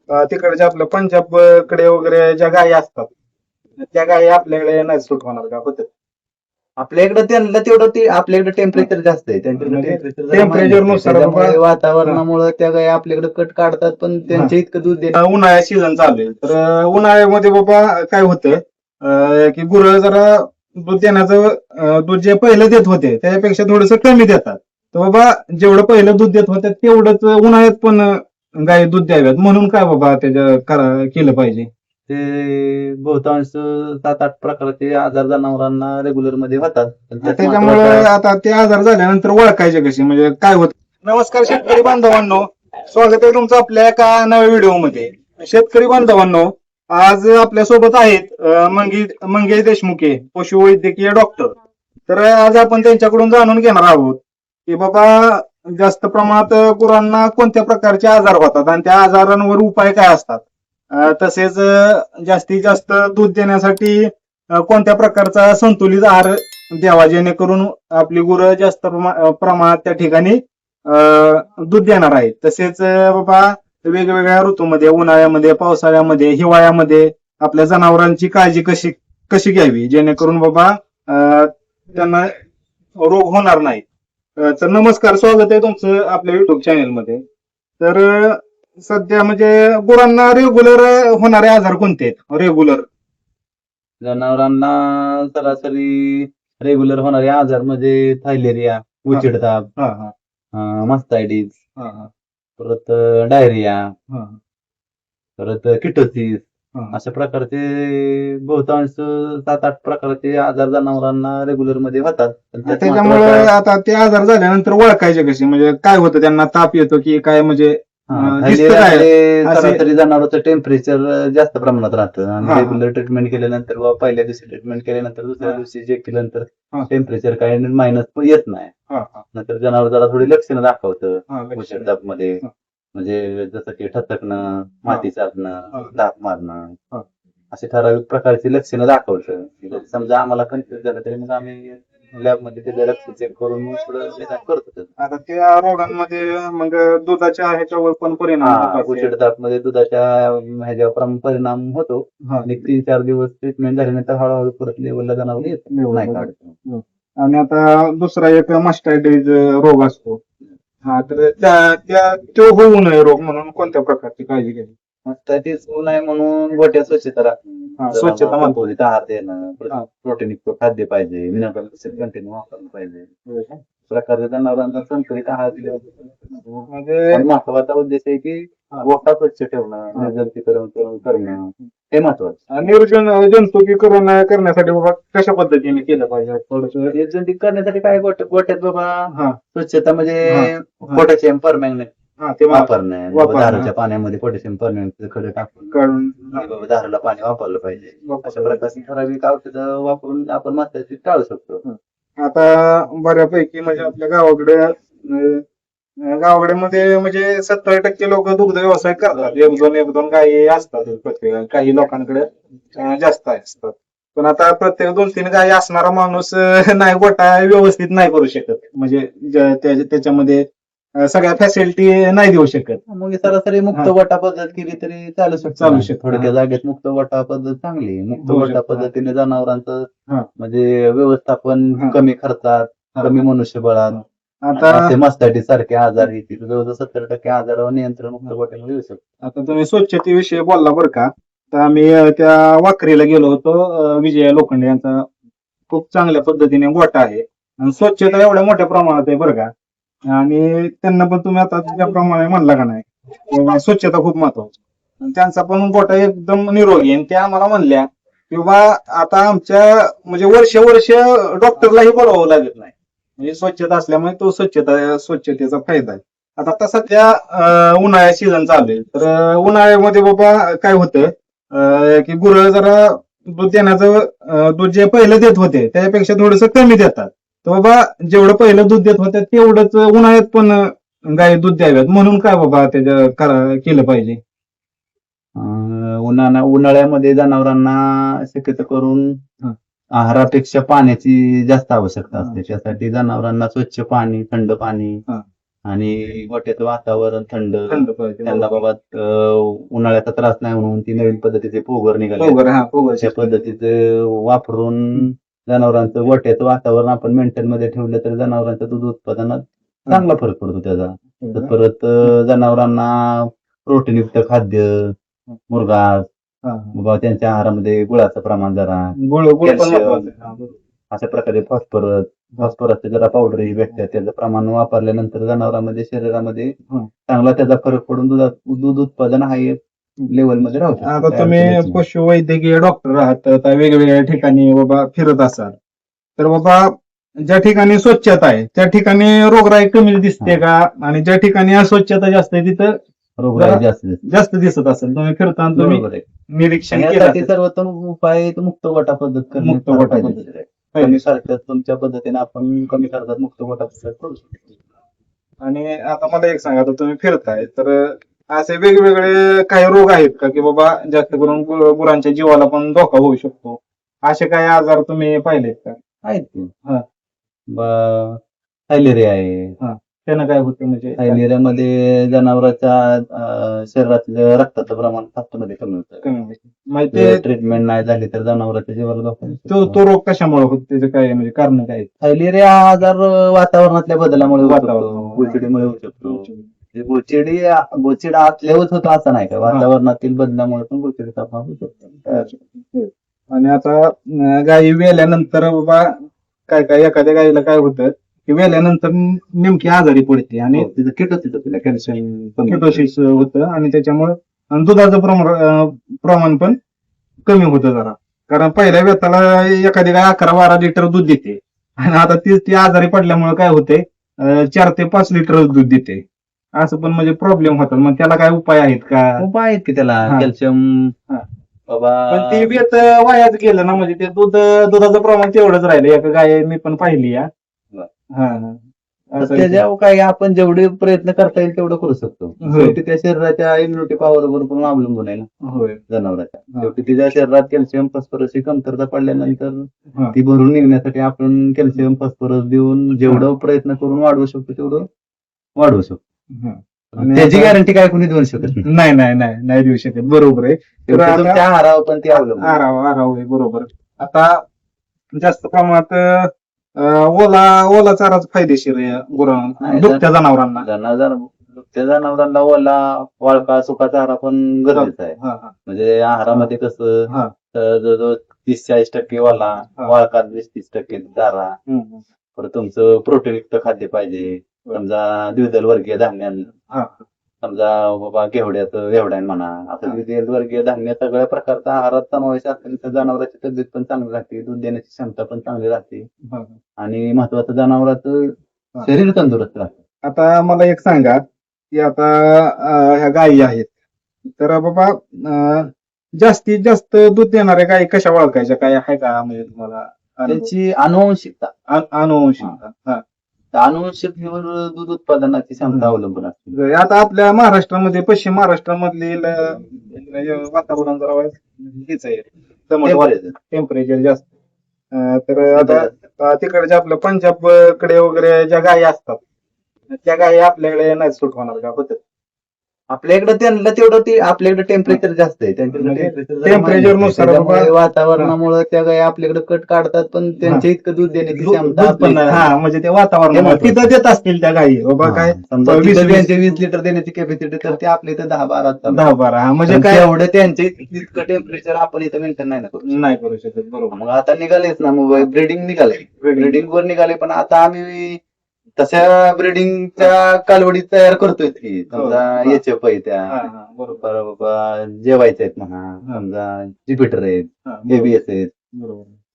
तिकडच्या आपल्या पंजाब कडे वगैरे ज्या गायी असतात त्या गायी आपल्याकडे नाही सूट होणार का होत? आपल्या इकडे त्यांना तेवढं ते आपल्या इकडे टेम्परेचर जास्त आहे, त्यांच्याकडे टेम्परेचर टेम्परेचर नुसार वातावरणामुळे त्या गाय आपल्याकडे कट काढतात, पण त्यांच्या इतकं दूध देत उन्हाळ्यात सीझन चालू आहे तर उन्हाळ्यामध्ये बाबा काय होतं की गुरं जरा दूध देण्याचं दूध जे पहिलं देत होते त्याच्यापेक्षा थोडस कमी देतात. तर बाबा जेवढं पहिलं दूध देत होते तेवढंच उन्हाळ्यात पण गाय दूध द्याव्यात म्हणून काय बाबा केलं पाहिजे? ते बहुतांश 7-8 प्रकारचे आजार जनावरांना रेग्युलर मध्ये होतात. त्याच्यामुळे आता ते आजार झाल्यानंतर ओळखायचे कसे म्हणजे काय होत? नमस्कार शेतकरी बांधवांनो, स्वागत आहे तुमचं आपल्या एका नव्या व्हिडिओ मध्ये. शेतकरी बांधवांनो, आज आपल्या सोबत आहेत मंगेश देशमुखे, पशुवैद्यकीय डॉक्टर. तर आज आपण त्यांच्याकडून जाणून घेणार आहोत की बाबा जास्त प्रमाणात गुरांना कोणत्या प्रकारचे आजार होतात आणि त्या आजारांवर उपाय काय असतात, तसेच जास्तीत जास्त दूध देण्यासाठी कोणत्या प्रकारचा संतुलित आहार द्यावा जेणेकरून आपली गुरं जास्त प्रमाणात त्या ठिकाणी दूध देणार आहेत. तसेच बाबा वेगवेगळ्या ऋतूमध्ये, उन्हाळ्यामध्ये, पावसाळ्यामध्ये, हिवाळ्यामध्ये आपल्या जनावरांची काळजी कशी घ्यावी जेणेकरून बाबा त्यांना रोग होणार नाही. तर नमस्कार, स्वागत आहे तुमचं आपल्या युट्यूब चॅनल मध्ये. तर सध्या म्हणजे गुरांना रेग्युलर होणारे आजार कोणते आहेत? रेग्युलर जनावरांना सरासरी रेग्युलर होणारे आजार म्हणजे थायलेरिया, उचिडताप, मास्टायटिस, परत डायरिया, परत किटोसिस, अशा प्रकारचे बहुतांश 7-8 प्रकारचे आजार जनावरांना रेग्युलर मध्ये होतात. त्याच्यामुळे आता ते आजार झाल्यानंतर ओळखायचे कसे म्हणजे काय होतं? त्यांना ताप येतो की काय म्हणजे सरासरी जनावरांचं टेम्परेचर जास्त प्रमाणात राहतं आणि रेग्युलर ट्रीटमेंट केल्यानंतर व पहिल्या दिवशी ट्रीटमेंट केल्यानंतर दुसऱ्या दिवशी चेक केल्यानंतर टेम्परेचर काही मायनस येत नाही. नंतर जनावर जरा थोडी लक्षणं दाखवतं उष्णताप मध्ये, म्हणजे जसं की ठसकणं, माती चाटणं, दात मारणं, असे ठराविक प्रकारची लक्षणं दाखवतं. समजा आम्हाला कन्फ्युज झालं तरी मग आम्ही लॅब मध्ये त्याचं रक्त चेक करून करतो. आता त्या रोगांमध्ये मग दुधाच्या ह्याच्यावर पण परिणाम उष्णताप मध्ये दुधाच्या ह्याच्यावर परिणाम होतो आणि 3-4 दिवस ट्रीटमेंट झाल्यानंतर हळूहळू परत लेवलला जनावर येत नाही काढतो. आणि आता दुसरा एक मास्टायटिस रोग असतो, तर तो होऊ नये रोग म्हणून कोणत्या प्रकारची काळजी घ्यावी? मास्टायटिस होऊ नये म्हणून गोट्या स्वच्छता राखणं, स्वच्छता संतुलित आहार देणं, प्रोटीनयुक्त खाद्य पाहिजे, मिनरल कंटिन्यू वापरलं पाहिजे. प्रकारच्या जनावरांचा संतुलित आहार दिला म्हणजे महत्वाचा उद्देश आहे की गोठा स्वच्छ ठेवणं, निर्जंतुकीकरण करणं हे महत्वाचं. जंतुकीकरण करण्यासाठी बाबा कशा पद्धतीने केलं पाहिजे? थोडस निर्जंतुकीकरण करण्यासाठी काय गोठ्यात बाबा स्वच्छता म्हणजे पोटॅशियम परमॅंगनेट वापरणं, दारूच्या पाण्यामध्ये पोटॅशियम परमॅंगनेट खडे टाकून दारूला पाणी वापरलं पाहिजे. अशा प्रकारची ठराविक औषधं वापरून आपण मास्टायटिस टाळू शकतो. आता बऱ्यापैकी म्हणजे आपल्या गावाकडे मध्ये म्हणजे 70% लोक दुग्ध व्यवसाय करतात. एक दोन गायी असतात प्रत्येक, काही लोकांकडे जास्त असतात. पण आता प्रत्येक 2-3 गायी असणारा माणूस नाही गोठा व्यवस्थित नाही करू शकत, म्हणजे त्याच्यामध्ये सगळ्या फॅसिलिटी नाही देऊ शकत. मग सरासरी मुक्त गोठा पद्धत केली तरी चालू शकतो. थोडक्या जागेत मुक्त गोठा पद्धत चांगली. मुक्त गोठा पद्धतीने जनावरांचं म्हणजे व्यवस्थापन कमी खर्चात, कमी मनुष्यबळात आता मास्टायटिस सारखे आजार येतील. जवळजवळ 70% आजारावर नियंत्रण मुक्त गोठ्यामध्ये येऊ शकतो. आता तुम्ही स्वच्छतेविषयी बोलला बरं का, तर आम्ही त्या वाखरीला गेलो होतो. विजया लोखंडे यांचा खूप चांगल्या पद्धतीने गोठा आहे आणि स्वच्छता एवढ्या मोठ्या प्रमाणात आहे बरं का. आणि त्यांना पण तुम्ही आता त्याप्रमाणे म्हणला का नाही, स्वच्छता खूप महत्वाची. त्यांचा पण गोठा एकदम निरोगी आणि त्या आम्हाला म्हणल्या की बाबा आता आमच्या म्हणजे वर्ष डॉक्टरलाही बोलावं लागत नाही, म्हणजे स्वच्छता असल्यामुळे तो स्वच्छतेचा फायदा आहे. आता सध्या उन्हाळ्या सीझन चालू आहे तर उन्हाळ्यामध्ये बाबा काय होतं की गुरं जरा दूध देण्याचं दूध जे पहिलं देत होते त्याच्यापेक्षा थोडस कमी देतात. तर बाबा जेवढं पहिलं दूध देत होते तेवढंच उन्हाळ्यात पण गाय दूध द्याव्यात म्हणून काय बाबा केलं पाहिजे? उन्हाळ्यामध्ये जनावरांना शक्यतो करून आहारापेक्षा पाण्याची जास्त आवश्यकता असते. त्यासाठी जनावरांना स्वच्छ पाणी, थंड पाणी आणि गोट्याचं वातावरण थंड थंड पाहिजे. त्यांना बाबा उन्हाळ्याचा त्रास नाही म्हणून ती नवीन पद्धतीचे पोगर निघाले पोगर, हा पोगर त्या पद्धतीचं वापरून जनावरांचं गोट्याचं वातावरण आपण मेंटेन मध्ये ठेवलं तर जनावरांचं दूध उत्पादनात चांगला फरक पडतो त्याचा. तर परत जनावरांना प्रोटीनयुक्त खाद्य, मुरघास, बाबा त्यांच्या आहारामध्ये गुळाचं प्रमाण जरा, गुळ पण कॅल्शियम, महत्वाचं आहे. अशा प्रकारे फॉस्फरसचे जरा पावडर भेटतात. त्याचं प्रमाण वापरल्यानंतर जनावरांमध्ये शरीरामध्ये चांगला त्याचा फरक पडून दूध उत्पादन हाय लेवल मध्ये राहू शकतं. आता तुम्ही पशुवैद्यकीय डॉक्टर आहात, तर आता वेगवेगळ्या ठिकाणी बाबा फिरत असाल, तर बाबा ज्या ठिकाणी स्वच्छता आहे त्या ठिकाणी रोगराई कमी दिसते का, आणि ज्या ठिकाणी अस्वच्छता जास्त आहे तिथं रोगराई जास्त दिसत असेल? तुम्ही फिरताना तुम्ही बरोबर आहे. निरीक्षण यासाठी केलं? सर्वोत्तम उपाय तो मुक्त गोटा पद्धत करणे. मुक्त गोटा फार पद्धत. फायदेशीर आहे. कमी खर्चात तुमच्या पद्धतीने आपण कमी खर्चात मुक्त गोटा पद्धत करू शकतो. आणि आता मला एक सांगा, आता तुम्ही फिरताय तर असे वेगवेगळे काही रोग आहेत का की बाबा जास्त करून गुरांच्या जीवाला पण धोका होऊ शकतो, असे काही आजार तुम्ही पाहिलेत का? आहेत की हा. थायलेरिया आहे. त्यानं काय होतं म्हणजे? थायलेरियामध्ये जनावरांच्या शरीरातलं रक्ताचं प्रमाण फास्टमध्ये कमी होतं. कमी होतं. म्हणजे ते ट्रीटमेंट नाही झाली तर जनावरांच्या जीवाला धोका होतो. तो रोग कशामुळे होतो, त्याचं काय म्हणजे कारण काय आहे? थायलेरिया आजार वातावरणातल्या बदलामुळे होऊ शकतो, वातावरण. गोचिडीमुळे होऊ शकतो. गोचिड आतल्यावर होतो असं नाही का, वातावरणातील बदलामुळे पण गोचिडीचा भाग होऊ शकतो. आणि आता गायी वेल्यानंतर बाबा काय काय एखाद्या गायीला काय होतं की वेल्यानंतर नेमकी आजारी पडते आणि तिचं किटोसिस होतं, आणि त्याच्यामुळे दुधाचं प्रमाण पण कमी होतं जरा. कारण पहिल्या वेताला एखादी गाय 11-12 लिटर दूध देते, आणि आता ती आजारी पडल्यामुळे काय होते 4 ते 5 लिटर दूध देते. असं पण म्हणजे प्रॉब्लेम होतात. मग त्याला काय उपाय आहेत का? उपाय आहेत की त्याला, हा. कॅल्शियम पण बाबा. ते वेत वायाच गेलं ना, म्हणजे ते दुधाचं प्रमाण तेवढंच राहिलं. एका गाय मी पण पाहिली या. त्याच्यावर काय आपण जेवढे प्रयत्न करता येईल तेवढं करू शकतो. शेवटी त्या शरीराच्या इम्युनिटी पॉवरवर पण अवलंबून आहे ना जनावरांच्या. शेवटी तिच्या शरीरात कॅल्शियम फॉस्फरसची कमतरता पडल्यानंतर ती भरून निघण्यासाठी आपण कॅल्शियम फॉस्फरस देऊन जेवढं प्रयत्न करून वाढवू शकतो तेवढं वाढवू शकतो. त्याची गॅरंटी काय कोणी देऊ शकत नाही देऊ शकत. बरोबर आहे. तुमच्या आहारावर पण ती अवलंबून. आराव बरोबर. आता जास्त प्रमाणात ओला चाराच फायदेशीर आहे दुभत्या जनावरांना. दुभत्या जनावरांना ओला, वाळका, सुका चारा पण गरजेचा आहे. म्हणजे आहारामध्ये कसं जवळजवळ 30-40% ओला, वाळका 20-30% चारा. परत तुमचं प्रोटीनयुक्त खाद्य पाहिजे. समजा द्विदल वर्गीय धान्य, समजा बाबा घेवड्यान म्हणा, असं द्विदल वर्गीय धान्य सगळ्या प्रकारचा आहारात समावेश असल्यानंतर जनावरांची तब्येत पण चांगली राहते, दूध देण्याची क्षमता पण चांगली राहते, आणि महत्वाचं जनावरांचं शरीर तंदुरुस्त राहतं. आता मला एक सांगा की आता ह्या गायी आहेत, तर बाबा जास्तीत जास्त दूध देणाऱ्या गायी कशा ओळखायच्या, काय आहे का म्हणजे तुम्हाला? त्यांची अनुवंशिकता. अनुवंशिकतेवर दूध उत्पादनाची क्षमता अवलंबून असते. आता आपल्या महाराष्ट्रामध्ये, पश्चिम महाराष्ट्रामधील वातावरण जरा हेच आहे, टेम्परेचर जास्त. तर आता तिकडे आपल्या पंजाब कडे वगैरे ज्या गायी असतात त्या गायी आपल्याकडे नाही सूट होणार का? होत आपल्याकडे त्यांना तेवढं ते आपल्याकडे टेम्परेचर जास्त आहे, टेम्परेचर नुसार वातावरणामुळे त्या गायी आपल्याकडे कट काढतात, पण त्यांच्या इतकं दूध देण्याची क्षमता म्हणजे ते वातावरण तिथं देत असतील त्या गायी बाबा. काय समजा 20 लिटर देण्याची कॅपॅसिटी, तर ते आपल्या इथं 10-12 म्हणजे काय एवढं त्यांचे इतकं टेम्परेचर आपण इथं मेंटेन नाही करू शकत. बरोबर. मग आता निघालेच ना, मग ब्रीडिंग ब्रीडिंग वर निघाले, पण आता आम्ही तशा ब्रीडिंगच्या कालवडी तयार करतोय की समजा एचएफ आहे त्या, बरोबर जेवायचे आहेत म्हणा, समजा ज्युपिटर आहेत, एबीएस आहेत,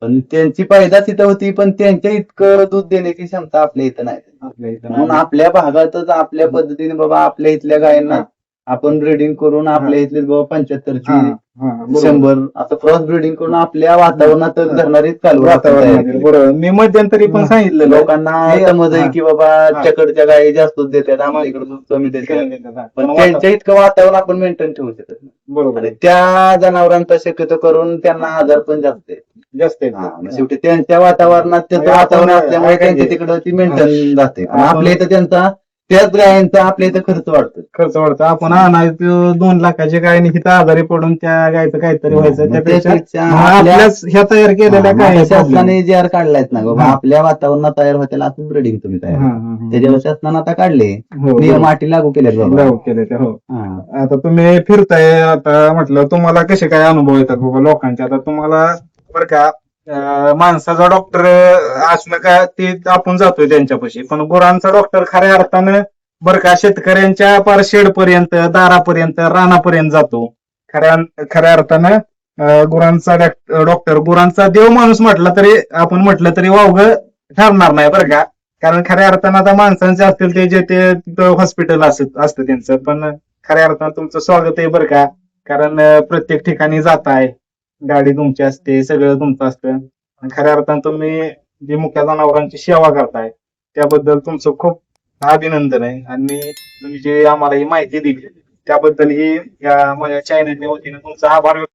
पण त्यांची पैदास इथं होती, पण त्यांच्या इतकं दूध देण्याची क्षमता आपल्या इथं नाही. म्हणून आपल्या भागातच आपल्या पद्धतीने बाबा आपल्या इथल्या गायांना आपण ब्रीडिंग करून आपल्या इथले बाबा 75ची 100 असं क्रॉस ब्रीडिंग करून आपल्या वातावरणात धरणारी वातावरण. बरोबर. मी मध्यंतरी पण सांगितलं लोकांना समज आहे की बाबा त्याकडच्या गायी जास्त देतात, आम्हाला इकडे दूध कमी देतात, पण त्यांच्या इतकं वातावरण आपण मेंटेन ठेवू शकत नाही. बरोबर. आणि त्या जनावरांचा शक्यतो करून त्यांना आजार पण जास्त आहे. शेवटी त्यांच्या वातावरणात त्याचं वातावरण असल्यामुळे त्यांच्या तिकडं ती मेंटेन राहते. आपल्या इथं त्याच गायांचा आपल्या इथं खर्च वाढतो. खर्च वाढतो. आपण आणायचो 2 लाखाची गाय आणि हिथं आजारी पडून त्या गायचं काहीतरी व्हायचं. मग त्यापेक्षा त्यापेक्षा मग आपल्या- आपल्याच ह्या तयार केलेल्या मग काय आता शासनाने जे आर काढलायत ना बाबा हा. आपल्या वातावरणात तयार होतील असं ब्रीडिंग तुम्ही तयार त्याच्यावर शासनाने आता काढले हो, नियम अटी लागू केलेत बाबा. लागू केले ते. हो. हा. आता तुम्ही फिरताय, आता म्हटलं तुम्हाला कसे काय अनुभव येतात बाबा लोकांचे? आता तुम्हाला बरं का माणसाचा डॉक्टर असणं का ते आपण जातोय त्यांच्यापाशी, पण गुरांचा डॉक्टर खऱ्या अर्थानं बरं का शेतकऱ्यांच्या पार शेडपर्यंत, दारापर्यंत, रानापर्यंत जातो. खऱ्या अर्थानं गुरांचा डॉक्टर, गुरांचा देव माणूस आपण म्हटलं तरी वावगं ठरणार नाही बरं का. कारण खऱ्या अर्थानं आता माणसांचे असतील ते जे ते हॉस्पिटल असतं त्यांचं, पण खऱ्या अर्थानं तुमचं स्वागत आहे बरं का. कारण प्रत्येक ठिकाणी जाताय, गाडी तुमची असते, सगळं तुमचं असतं. आणि खऱ्या अर्थानं तुम्ही जी मुक्या जनावरांची सेवा करताय त्याबद्दल तुमचं खूप अभिनंदन आहे. आणि तुम्ही जे आम्हाला ही माहिती दिली त्याबद्दल ही या माझ्या चॅनलच्या वतीनं तुमचा आभार व्यक्त